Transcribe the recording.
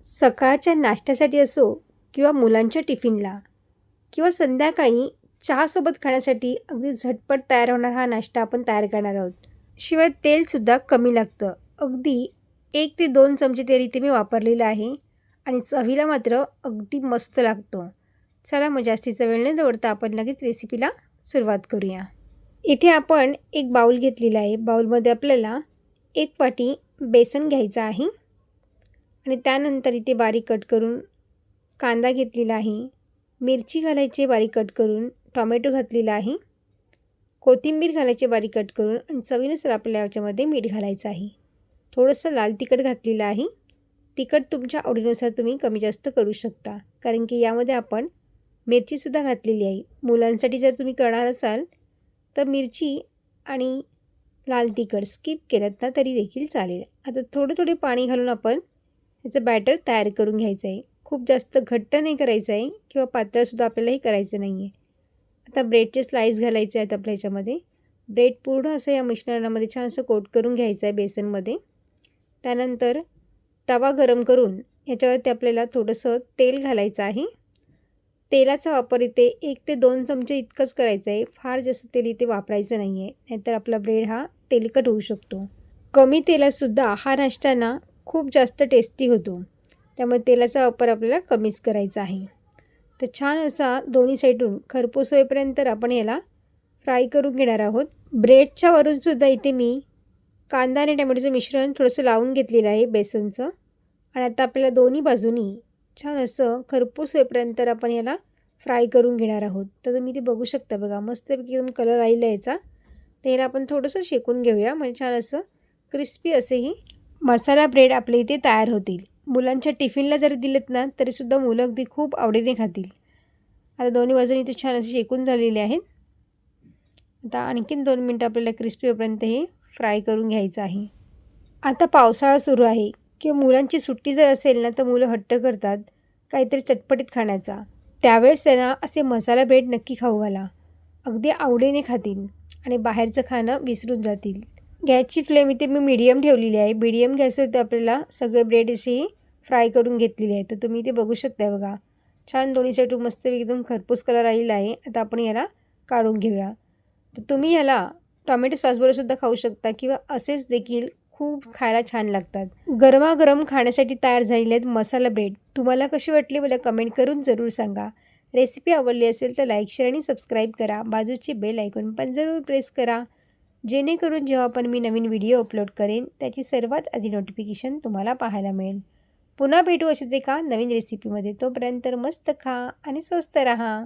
सकाळच्या नाश्त्यासाठी असो किंवा मुलांच्या टिफिनला किंवा संध्याकाळी चहासोबत खाण्यासाठी अगदी झटपट तयार होणारा हा नाश्ता आपण तयार करणार आहोत. शिवाय तेलसुद्धा कमी लागतं. अगदी 1 ते 2 चमचे तेल इथे मी वापरलेलं आहे आणि चवीला मात्र अगदी मस्त लागतो. चला मग जास्तीचा वेळ न दवडता आपण लगेच रेसिपीला सुरुवात करूया. इथे आपण एक बाऊल घेतलेला आहे. बाऊलमध्ये आपल्याला 1 वाटी बेसन घ्यायचं आहे आणि त्यानंतर इथे बारीक कट करून कांदा घेतलेला आहे, मिरची घालायची बारीक कट करून, टोमॅटो घातलेला आहे, कोथिंबीर घालायची बारीक कट करून आणि चवीनुसार आपल्याला याच्यामध्ये मीठ घालायचं आहे. थोडंसं लाल तिखट घातलेलं आहे. तिखट तुमच्या आवडीनुसार तुम्ही कमी जास्त करू शकता, कारण की यामध्ये आपण मिरचीसुद्धा घातलेली आहे. मुलांसाठी जर तुम्ही करणार असाल तर मिरची आणि लाल तिखट स्किप केलं ना तरी देखील चालेल. आता थोडे पाणी घालून आपण याचं बॅटर तयार करून घ्यायचं आहे. खूप जास्त घट्ट नाही करायचं आहे किंवा पातळसुद्धा आपल्याला हे करायचं नाही आहे. आता ब्रेडचे स्लाईस घालायचे आहेत आपल्या याच्यामध्ये. ब्रेड पूर्ण असं या मिश्रणामध्ये छान असं कोट करून घ्यायचं आहे बेसनमध्ये. त्यानंतर तवा गरम करून याच्यावरती आपल्याला थोडंसं तेल घालायचं आहे. तेलाचा वापर इथे 1 ते 2 चमचे इतकंच करायचं आहे. फार जास्त तेल इथे वापरायचं नाही आहे, नाहीतर आपला ब्रेड हा तेलकट होऊ शकतो. कमी तेलातसुद्धा हा नाश्ता ना खूप जास्त टेस्टी होतो, त्यामुळे तेलाचा वापर आपल्याला कमीच करायचा आहे. तर छान असा दोन्ही साईडून खरपूस होईपर्यंत आपण याला फ्राय करून घेणार आहोत. ब्रेडच्या वरूनसुद्धा इथे मी कांदा आणि टोमॅटोचं मिश्रण थोडंसं लावून घेतलेलं आहे बेसनचं आणि आता आपल्याला दोन्ही बाजूनी छान असं खरपूस होईपर्यंत आपण याला फ्राय करून घेणार आहोत. तर तुम्ही ते बघू शकता बघा, मस्तपैकी एकदम कलर आलेला याचा. तर याला आपण थोडंसं शेकून घेऊया, म्हणजे छान असं क्रिस्पी असेही मसाला ब्रेड आपले इथे तयार होतील. मुलांच्या टिफिनला जरी दिलेत ना तरीसुद्धा मुलं अगदी खूप आवडीने खातील. आता दोन्ही बाजूनी इथे छान असे शेकून झालेले आहेत. आता आणखीन 2 मिनटं आपल्याला क्रिस्पी होईपर्यंत हे फ्राय करून घ्यायचं आहे. आता पावसाळा सुरू आहे किंवा मुलांची सुट्टी जर असेल ना तर मुलं हट्ट करतात काहीतरी चटपटीत खाण्याचा. त्यावेळेस त्यांना असे मसाला ब्रेड नक्की खाऊ घाला. अगदी आवडीने खातील आणि बाहेरचं खाणं विसरून जातील. गॅसची फ्लेम इथे मी मीडियम ठेवलेली आहे. मीडियम गॅसवरती आपल्याला सगळे ब्रेड अशी फ्राय करून घेतलेली आहे. तर तुम्ही इथे बघू शकता बघा, छान दोन्ही साईडून मस्त एकदम खरपूस कलर आलेला आहे. आता आपण याला काढून घेऊया. तर तुम्ही याला टोमॅटो सॉसबरोबरसुद्धा खाऊ शकता किंवा असेच देखील खूप खायला छान लागतात. गरमागरम खाण्यासाठी तयार झालेले आहेत मसाला ब्रेड. तुम्हाला कशी वाटली मला कमेंट करून जरूर सांगा. रेसिपी आवडली असेल तर लाईक, शेअर आणि सबस्क्राईब करा. बाजूची बेल आयकॉन पण जरूर प्रेस करा, जेणेकरून जेव्हा पण मी नवीन व्हिडिओ अपलोड करेन त्याची सर्वात आधी नोटिफिकेशन तुम्हाला पाहायला मिळेल. पुन्हा भेटू अशीच एका नवीन रेसिपीमध्ये. तोपर्यंत मस्त खा आणि स्वस्त राहा.